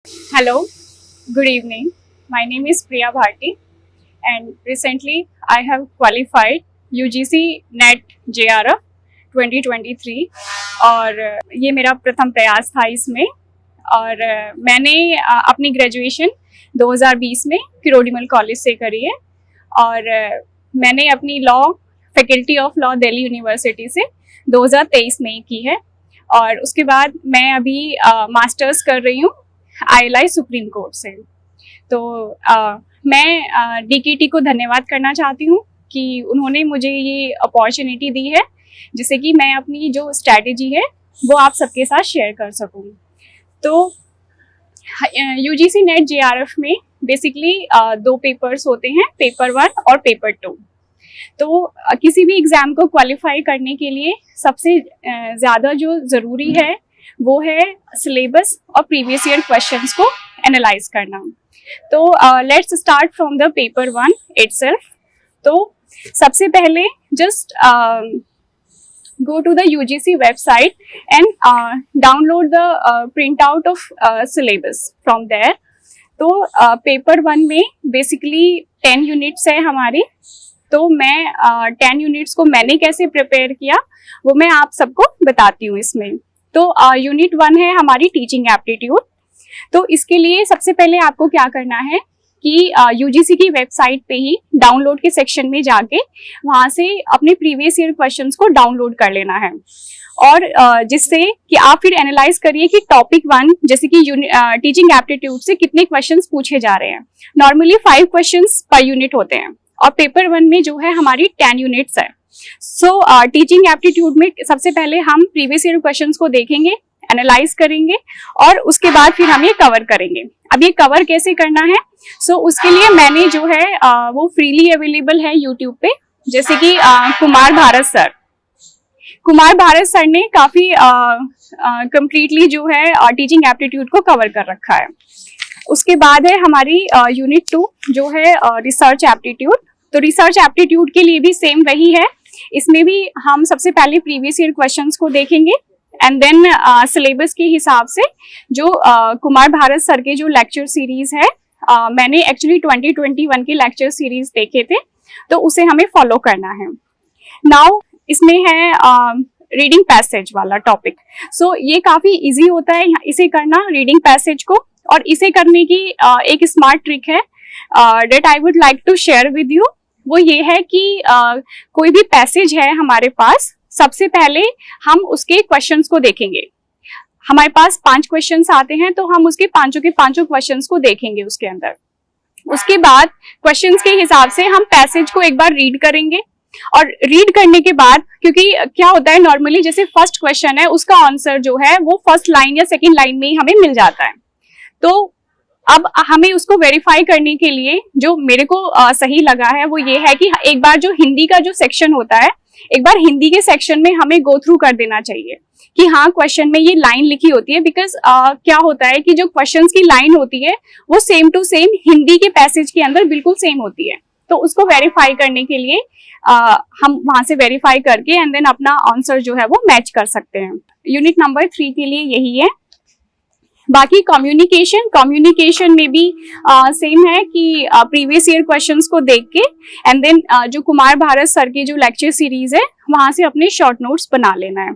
Hello, good evening. My name is Priya Bharti, and recently I have qualified UGC NET JRF 2023 और ये मेरा प्रथम प्रयास था इसमें। और मैंने अपनी ग्रेजुएशन 2020 में किरोड़ीमल कॉलेज से करी है और मैंने अपनी law faculty of law Delhi university से 2023 में की है। और उसके बाद मैं अभी मास्टर्स कर रही हूँ ILI सुप्रीम कोर्ट से। तो मैं DKT को धन्यवाद करना चाहती हूँ कि उन्होंने मुझे ये अपॉर्चुनिटी दी है जिससे कि मैं अपनी जो स्ट्रैटेजी है वो आप सबके साथ शेयर कर सकूँ। तो UGC नेट JRF में बेसिकली 2 पेपर्स होते हैं, पेपर 1 और पेपर 2। तो किसी भी एग्ज़ाम को क्वालिफाई करने के लिए सबसे ज़्यादा जो ज़रूरी है वो है सिलेबस और प्रीवियस ईयर क्वेश्चंस को एनालाइज करना। तो let's start from the paper 1 itself. तो सबसे पहले just go to the UGC website and download the printout of syllabus from there। तो पेपर 1 में बेसिकली 10 यूनिट्स है हमारी। तो मैं 10 यूनिट्स को मैंने कैसे प्रिपेयर किया वो मैं आप सबको बताती हूँ इसमें। तो यूनिट 1 है हमारी टीचिंग एप्टीट्यूड। तो इसके लिए सबसे पहले आपको क्या करना है कि UGC की वेबसाइट पे ही डाउनलोड के सेक्शन में जाके वहाँ से अपने प्रीवियस ईयर क्वेश्चंस को डाउनलोड कर लेना है और जिससे कि आप फिर एनालाइज करिए कि टॉपिक 1 जैसे कि टीचिंग एप्टीट्यूड से कितने क्वेश्चंस पूछे जा रहे हैं। नॉर्मली 5 क्वेश्चंस पर यूनिट होते हैं और पेपर 1 में जो है हमारी 10 यूनिट्स है। सो टीचिंग एप्टीट्यूड में सबसे पहले हम प्रीवियस ईयर क्वेश्चंस को देखेंगे, एनालाइज करेंगे और उसके बाद फिर हम ये कवर करेंगे। अब ये कवर कैसे करना है, सो उसके लिए मैंने जो है वो फ्रीली अवेलेबल है यूट्यूब पे, जैसे कि कुमार भारत सर ने काफी कंप्लीटली जो है टीचिंग एप्टीट्यूड को कवर कर रखा है। उसके बाद है हमारी यूनिट 2 जो है रिसर्च एप्टीट्यूड। तो रिसर्च एप्टीट्यूड के लिए भी सेम वही है, इसमें भी हम सबसे पहले प्रीवियस ईयर क्वेश्चंस को देखेंगे एंड देन सिलेबस के हिसाब से जो कुमार भारत सर के जो लेक्चर सीरीज है, मैंने एक्चुअली 2021 के लेक्चर सीरीज देखे थे तो उसे हमें फॉलो करना है। नाउ इसमें है रीडिंग पैसेज वाला टॉपिक। सो ये काफी इजी होता है इसे करना, रीडिंग पैसेज को। और इसे करने की एक स्मार्ट ट्रिक है that I would like to share with you. वो ये है कि कोई भी पैसेज है हमारे पास, सबसे पहले हम उसके क्वेश्चंस को देखेंगे। हमारे पास 5 क्वेश्चंस आते हैं तो हम उसके पांचों के पांचों क्वेश्चंस को देखेंगे उसके अंदर। उसके बाद क्वेश्चंस के हिसाब से हम पैसेज को एक बार रीड करेंगे और रीड करने के बाद, क्योंकि क्या होता है नॉर्मली जैसे फर्स्ट क्वेश्चन है उसका आंसर जो है वो फर्स्ट लाइन या सेकेंड लाइन में ही हमें मिल जाता है। तो अब हमें उसको वेरीफाई करने के लिए जो मेरे को सही लगा है वो ये है कि एक बार जो हिंदी का जो सेक्शन होता है, एक बार हिंदी के सेक्शन में हमें गो थ्रू कर देना चाहिए कि हाँ क्वेश्चन में ये लाइन लिखी होती है। बिकॉज क्या होता है कि जो क्वेश्चंस की लाइन होती है वो सेम टू सेम हिंदी के पैसेज के अंदर बिल्कुल सेम होती है। तो उसको वेरीफाई करने के लिए हम वहां से वेरीफाई करके एंड देन अपना आंसर जो है वो मैच कर सकते हैं। यूनिट नंबर 3 के लिए यही है। बाकी कम्युनिकेशन में भी सेम है कि प्रीवियस ईयर क्वेश्चंस को देख के एंड देन जो कुमार भारत सर की जो लेक्चर सीरीज है वहां से अपने शॉर्ट नोट्स बना लेना है।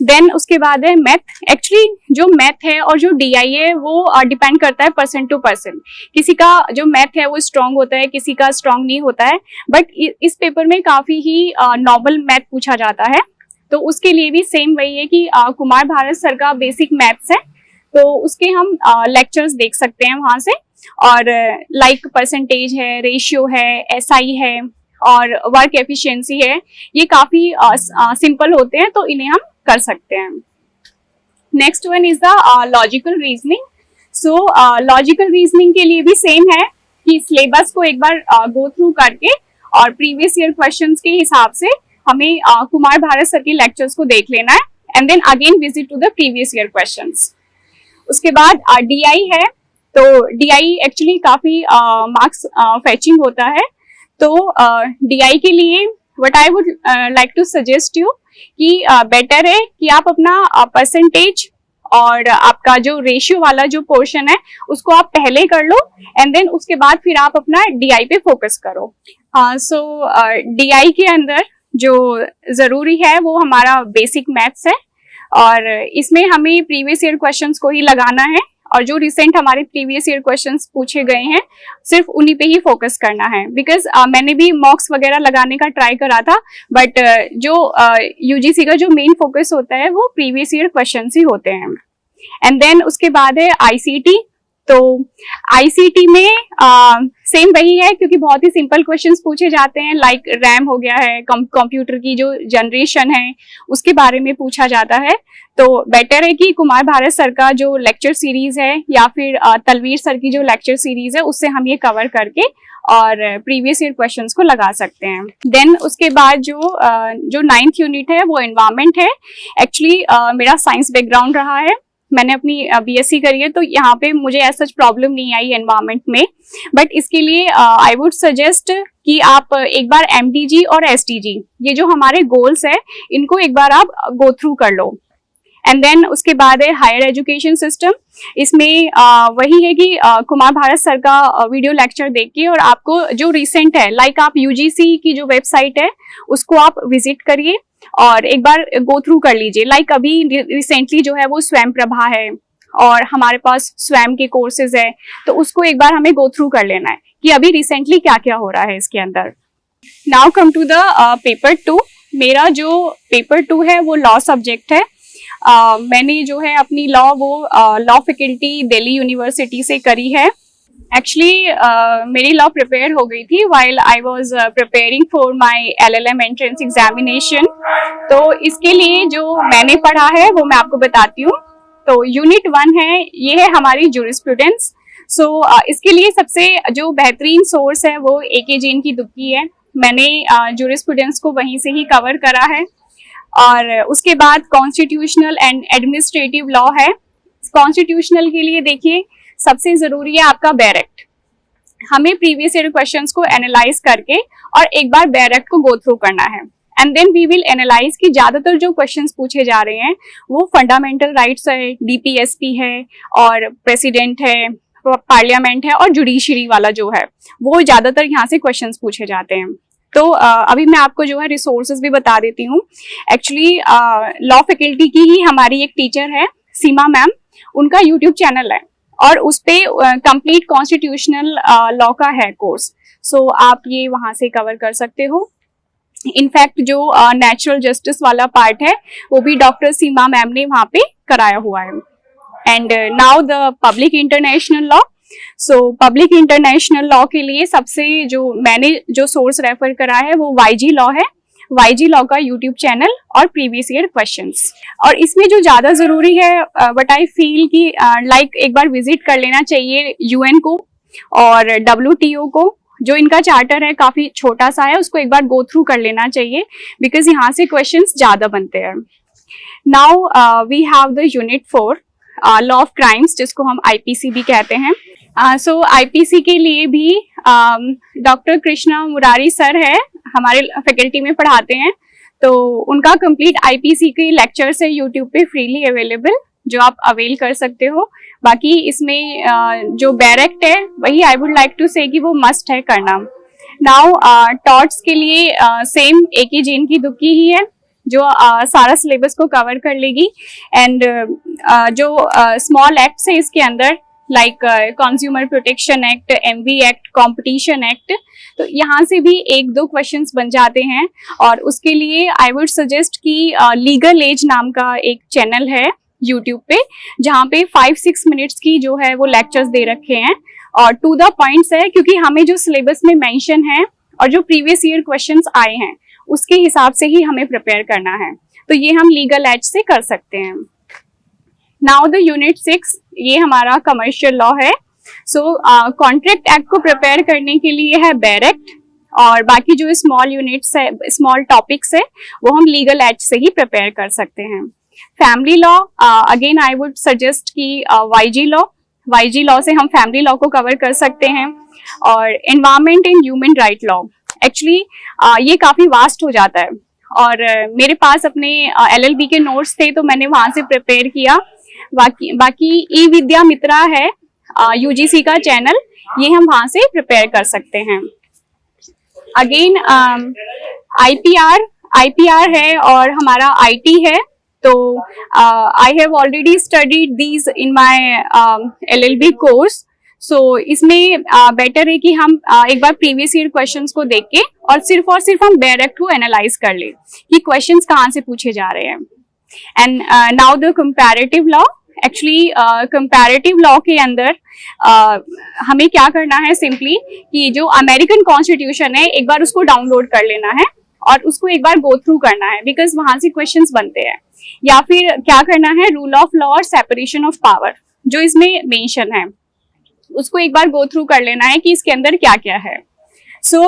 देन उसके बाद है मैथ। एक्चुअली जो मैथ है और जो DI है वो डिपेंड करता है पर्सन टू पर्सन। किसी का जो मैथ है वो स्ट्रांग होता है, किसी का स्ट्रांग नहीं होता है। बट इस पेपर में काफी ही नॉर्मल मैथ पूछा जाता है, तो उसके लिए भी सेम वही है कि कुमार भारत सर का बेसिक मैथ्स है तो उसके हम लेक्चर्स देख सकते हैं वहां से। और लाइक परसेंटेज है, रेशियो है, SI है और वर्क एफिशिएंसी है, ये काफी सिंपल होते हैं तो इन्हें हम कर सकते हैं। Next one is the logical reasoning. So logical reasoning के लिए भी सेम है कि सिलेबस को एक बार गो थ्रू करके और प्रीवियस ईयर क्वेश्चंस के हिसाब से हमें कुमार भारत सर के लेक्चर्स को देख लेना है and then again visit to the previous year questions. उसके बाद DI है। तो DI एक्चुअली काफी मार्क्स फैचिंग होता है। तो DI के लिए what I would like to suggest you कि बेटर है कि आप अपना परसेंटेज और आपका जो रेशियो वाला जो पोर्शन है उसको आप पहले कर लो एंड देन उसके बाद फिर आप अपना डीआई पे फोकस करो। सो डीआई के अंदर जो जरूरी है वो हमारा बेसिक मैथ्स है और इसमें हमें प्रीवियस ईयर क्वेश्चंस को ही लगाना है और जो रिसेंट हमारे प्रीवियस ईयर क्वेश्चंस पूछे गए हैं सिर्फ उन्हीं पे ही फोकस करना है। बिकॉज मैंने भी मॉक्स वगैरह लगाने का ट्राई करा था बट जो यूजीसी का जो मेन फोकस होता है वो प्रीवियस ईयर क्वेश्चंस ही होते हैं। एंड देन उसके बाद है आईसीटी। तो आईसीटी में सेम वही है क्योंकि बहुत ही सिंपल क्वेश्चंस पूछे जाते हैं, लाइक रैम हो गया है, कंप्यूटर की जो जनरेशन है उसके बारे में पूछा जाता है। तो बेटर है कि कुमार भारत सर का जो लेक्चर सीरीज है या फिर तलवीर सर की जो लेक्चर सीरीज है उससे हम ये कवर करके और प्रीवियस ईयर क्वेश्चंस को लगा सकते हैं। देन उसके बाद जो 9th यूनिट है वो एनवायरमेंट है। एक्चुअली मेरा साइंस बैकग्राउंड रहा है, मैंने अपनी बीएससी करी है, तो यहाँ पे मुझे ऐसा प्रॉब्लम नहीं आई एनवायरमेंट में। बट इसके लिए आई वुड सजेस्ट कि आप एक बार एमटीजी और एसटीजी ये जो हमारे गोल्स है इनको एक बार आप गो थ्रू कर लो। एंड देन उसके बाद है हायर एजुकेशन सिस्टम। इसमें वही है कि कुमार भारत सर का वीडियो लेक्चर देख के और आपको जो रिसेंट है लाइक आप यूजीसी की जो वेबसाइट है उसको आप विजिट करिए और एक बार गो थ्रू कर लीजिए। लाइक अभी रिसेंटली जो है वो स्वयं प्रभा है और हमारे पास स्वयं के कोर्सेज है, तो उसको एक बार हमें गो थ्रू कर लेना है कि अभी रिसेंटली क्या क्या हो रहा है इसके अंदर। Now come to the paper 2। मेरा जो पेपर 2 है वो लॉ सब्जेक्ट है। मैंने जो है अपनी लॉ फैकल्टी दिल्ली यूनिवर्सिटी से करी है। एक्चुअली मेरी लॉ प्रिपेयर हो गई थी while I was preparing for my LLM entrance examination. तो इसके लिए जो मैंने पढ़ा है वो मैं आपको बताती हूँ। तो यूनिट 1 है, ये है हमारी जूरिस्प्रूडेंस। सो इसके लिए सबसे जो बेहतरीन सोर्स है वो एके जैन की दुक्की है। मैंने जूरिस्प्रूडेंस को वहीं से ही कवर करा है। और उसके बाद कॉन्स्टिट्यूशनल एंड एडमिनिस्ट्रेटिव लॉ है। कॉन्स्टिट्यूशनल के लिए देखिए सबसे जरूरी है आपका बैरेक्ट। हमें प्रीवियस ईयर क्वेश्चंस को एनालाइज करके और एक बार बैरेक्ट को गो थ्रू करना है and then we will analyse कि ज्यादातर जो क्वेश्चंस पूछे जा रहे हैं वो फंडामेंटल राइट्स है, डीपीएसपी है और प्रेसिडेंट है, पार्लियामेंट है और जुडिशरी वाला जो है वो ज्यादातर यहाँ से क्वेश्चंस पूछे जाते हैं। तो अभी मैं आपको जो है रिसोर्सेज भी बता देती हूँ। एक्चुअली लॉ फैकल्टी की ही हमारी एक टीचर है सीमा मैम, उनका यूट्यूब चैनल है और उस पे कंप्लीट कॉन्स्टिट्यूशनल लॉ का है कोर्स। सो आप ये वहां से कवर कर सकते हो। इनफैक्ट जो नेचुरल जस्टिस वाला पार्ट है वो भी डॉक्टर सीमा मैम ने वहां पे कराया हुआ है। And now the public international law. So public international law के लिए सबसे जो मैंने जो सोर्स रेफर करा है वो वाईजी लॉ है। वाईजी लॉ का यूट्यूब चैनल और प्रीवियस ईयर क्वेश्चंस। और इसमें जो ज्यादा जरूरी है बट आई फील कि लाइक एक बार विजिट कर लेना चाहिए यूएन को और डब्ल्यूटीओ को। जो इनका चार्टर है काफी छोटा सा है, उसको एक बार गो थ्रू कर लेना चाहिए बिकॉज यहाँ से क्वेश्चंस ज्यादा बनते हैं। Now we have the unit 4 law of crimes, जिसको हम आईपीसी भी कहते हैं। सो आईपीसी के लिए भी डॉक्टर कृष्णा मुरारी सर है, हमारे फैकल्टी में पढ़ाते हैं। तो उनका कंप्लीट आईपीसी के लेक्चर्स है यूट्यूब पे फ्रीली अवेलेबल, जो आप अवेल कर सकते हो। बाकी इसमें जो बैरेक्ट है वही आई वुड लाइक टू से कि वो मस्ट है करना। नाउ टॉट्स के लिए सेम एके जैन की दुक्की ही है जो सारा सिलेबस को कवर कर लेगी। एंड जो स्मॉल एक्ट्स है इसके अंदर like consumer protection act, MV act, competition act, तो यहाँ से भी 1-2 क्वेश्चंस बन जाते हैं। और उसके लिए आई वुड सजेस्ट कि लीगल एज नाम का एक चैनल है यूट्यूब पे, जहाँ पे 5-6 मिनट्स की जो है वो लेक्चर्स दे रखे हैं और टू द पॉइंट्स है, क्योंकि हमें जो सिलेबस में मेंशन है और जो प्रीवियस ईयर क्वेश्चंस आए हैं उसके हिसाब से ही हमें प्रिपेयर करना है। तो ये हम लीगल एज से कर सकते हैं। नाउ द यूनिट 6, ये हमारा कमर्शियल लॉ है। सो कॉन्ट्रैक्ट एक्ट को प्रिपेयर करने के लिए है बैरेक्ट, और बाकी जो स्मॉल यूनिट्स है, स्मॉल टॉपिक्स है, वो हम लीगल एज से ही प्रिपेयर कर सकते हैं। Family law, again I would suggest कि वाईजी लॉ से हम फैमिली लॉ को कवर कर सकते हैं। और environment and human right law, actually ये काफी वास्ट हो जाता है और मेरे पास अपने एलएलबी के नोट्स थे तो मैंने वहां से प्रिपेयर किया। बाकी ई विद्या मित्रा है यूजीसी का चैनल, ये हम वहां से प्रिपेयर कर सकते हैं। अगेन आईपीआर है और हमारा आईटी है, तो I have already studied these in my LLB course. So इसमें बेटर है कि हम एक बार प्रीवियस ईयर क्वेश्चंस को देख के और सिर्फ हम डायरेक्ट को एनालाइज कर ले कि क्वेश्चंस कहाँ से पूछे जा रहे हैं। And now the comparative law, actually comparative law के अंदर हमें क्या करना है सिंपली कि जो अमेरिकन कॉन्स्टिट्यूशन है एक बार उसको डाउनलोड कर लेना है और उसको एक बार गो थ्रू करना है, बिकॉज वहां से क्वेश्चंस बनते हैं। या फिर क्या करना है, रूल ऑफ लॉ और सेपरेशन ऑफ पावर जो इसमें मेंशन है उसको एक बार गो थ्रू कर लेना है कि इसके अंदर क्या क्या है। सो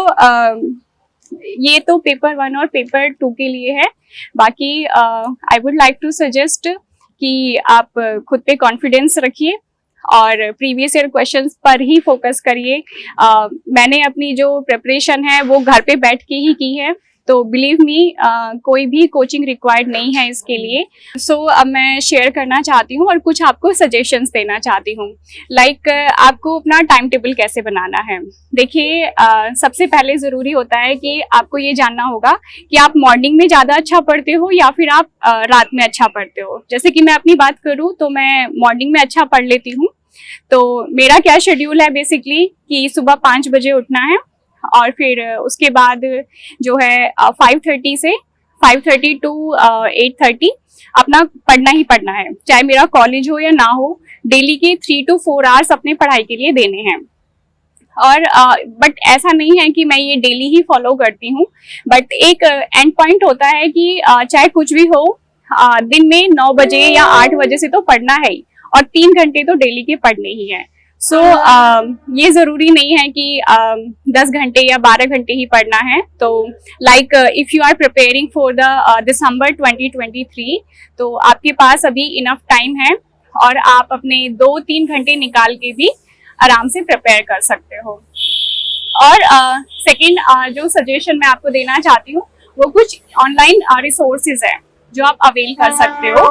ये तो पेपर 1 और पेपर 2 के लिए है। बाकी I would like to suggest कि आप खुद पे कॉन्फिडेंस रखिए और प्रीवियस ईयर क्वेश्चंस पर ही फोकस करिए। मैंने अपनी जो प्रिपरेशन है वो घर पे बैठ के ही की है, तो बिलीव मी कोई भी कोचिंग रिक्वायर्ड नहीं है इसके लिए। सो अब मैं शेयर करना चाहती हूँ और कुछ आपको सजेशंस देना चाहती हूँ। लाइक आपको अपना टाइम टेबल कैसे बनाना है। देखिए सबसे पहले ज़रूरी होता है कि आपको ये जानना होगा कि आप मॉर्निंग में ज़्यादा अच्छा पढ़ते हो या फिर आप रात में अच्छा पढ़ते हो। जैसे कि मैं अपनी बात करूँ तो मैं मॉर्निंग में अच्छा पढ़ लेती हूँ। तो मेरा क्या शेड्यूल है बेसिकली कि सुबह 5 बजे उठना है और फिर उसके बाद जो है 5:30 टू 8:30 अपना पढ़ना ही पढ़ना है, चाहे मेरा कॉलेज हो या ना हो। डेली के 3 to 4 आवर्स अपने पढ़ाई के लिए देने हैं। और बट ऐसा नहीं है कि मैं ये डेली ही फॉलो करती हूँ, बट एक एंड पॉइंट होता है कि चाहे कुछ भी हो दिन में 9 बजे या 8 बजे से तो पढ़ना है ही, और 3 घंटे तो डेली के पढ़ने ही है। सो ये जरूरी नहीं है कि 10 घंटे या 12 घंटे ही पढ़ना है। तो like if you are preparing for the December 2023, तो आपके पास अभी इनफ टाइम है और आप अपने 2-3 घंटे निकाल के भी आराम से प्रिपेयर कर सकते हो। और सेकंड जो सजेशन मैं आपको देना चाहती हूँ वो कुछ ऑनलाइन रिसोर्सेज है जो आप अवेल कर सकते हो।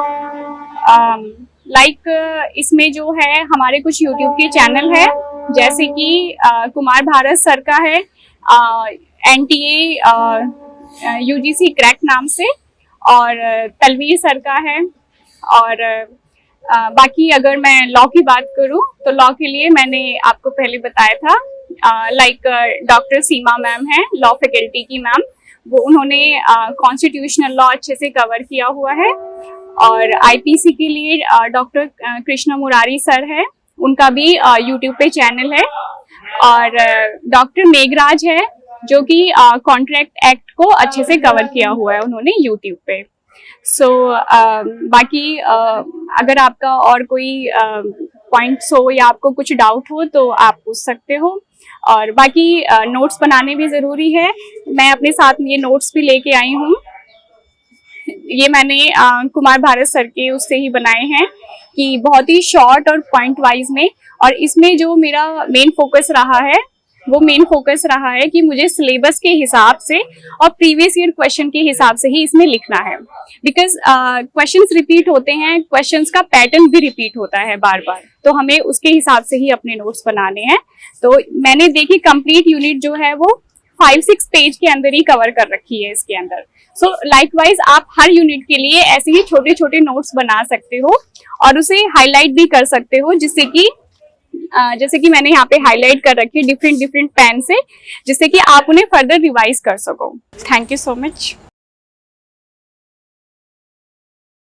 लाइक इसमें जो है हमारे कुछ यूट्यूब के चैनल है, जैसे कि कुमार भारत सर का है NTA UGC क्रैक नाम से, और तलवीर सर का है। और बाकी अगर मैं लॉ की बात करूं तो लॉ के लिए मैंने आपको पहले बताया था, लाइक डॉक्टर सीमा मैम है, लॉ फैकल्टी की मैम, वो उन्होंने कॉन्स्टिट्यूशनल लॉ अच्छे से कवर किया हुआ है। और आईपीसी के लिए डॉक्टर कृष्ण मुरारी सर है, उनका भी यूट्यूब पे चैनल है। और डॉक्टर मेघराज है जो कि कॉन्ट्रैक्ट एक्ट को अच्छे से कवर किया हुआ है उन्होंने यूट्यूब पे। सो बाकी अगर आपका और कोई पॉइंट्स हो या आपको कुछ डाउट हो तो आप पूछ सकते हो। और बाकी नोट्स बनाने भी ज़रूरी है। मैं अपने साथ ये नोट्स भी लेके आई हूँ, ये मैंने कुमार भारत सर के उससे ही बनाए हैं कि बहुत ही शॉर्ट और पॉइंट वाइज में। और इसमें जो मेरा मेन फोकस रहा है वो मेन फोकस रहा है कि मुझे सिलेबस के हिसाब से और प्रीवियस ईयर क्वेश्चन के हिसाब से ही इसमें लिखना है, बिकॉज क्वेश्चंस रिपीट होते हैं, क्वेश्चंस का पैटर्न भी रिपीट होता है बार बार, तो हमें उसके हिसाब से ही अपने नोट्स बनाने हैं। तो मैंने देखी कंप्लीट यूनिट जो है वो 5-6 पेज के अंदर ही कवर कर रखी है इसके अंदर। सो लाइकवाइज आप हर यूनिट के लिए ऐसे ही छोटे छोटे नोट्स बना सकते हो और उसे हाईलाइट भी कर सकते हो, जिससे कि जैसे कि मैंने यहाँ पे हाईलाइट कर रखी है डिफरेंट पेन से, जिससे कि आप उन्हें फर्दर रिवाइज कर सको। Thank you so much.